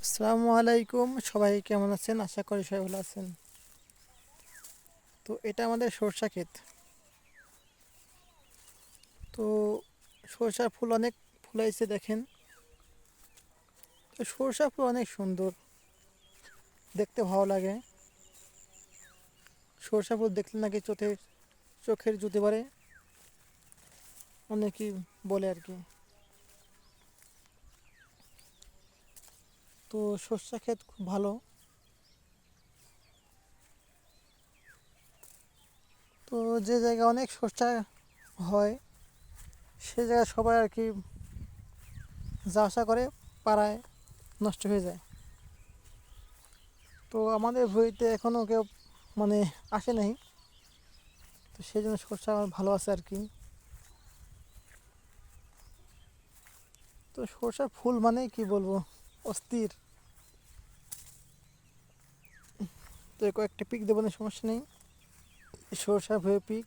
আসসালামু আলাইকুম, সবাই কেমন আছেন? আশা করি সবাই ভালো আছেন। তো এটা আমাদের সরষা ক্ষেত। তো সরষার ফুল অনেক ফুলাইছে দেখেন। তো সরষা ফুল অনেক সুন্দর, দেখতে ভালো লাগে। সরষা ফুল দেখলে নাকি চোখের জুতে পারে, অনেকেই বলে আর কি। তো সরষা ক্ষেত খুব ভালো। তো যে জায়গায় অনেক সরষা হয় সে জায়গায় সবাই আর কি যা আশা করে পাড়ায় নষ্ট হয়ে যায়। তো আমাদের ভুঁইতে এখনও কেউ মানে আসে নাই। তো সেই জন্য সরষা আমার ভালো আছে আর কি। তো সরষার ফুল মানে কি বলবো, অস্থির। তো কয়েকটা পিক দেবো না, সমস্যা নেই। সরষা ভুঁই পিক।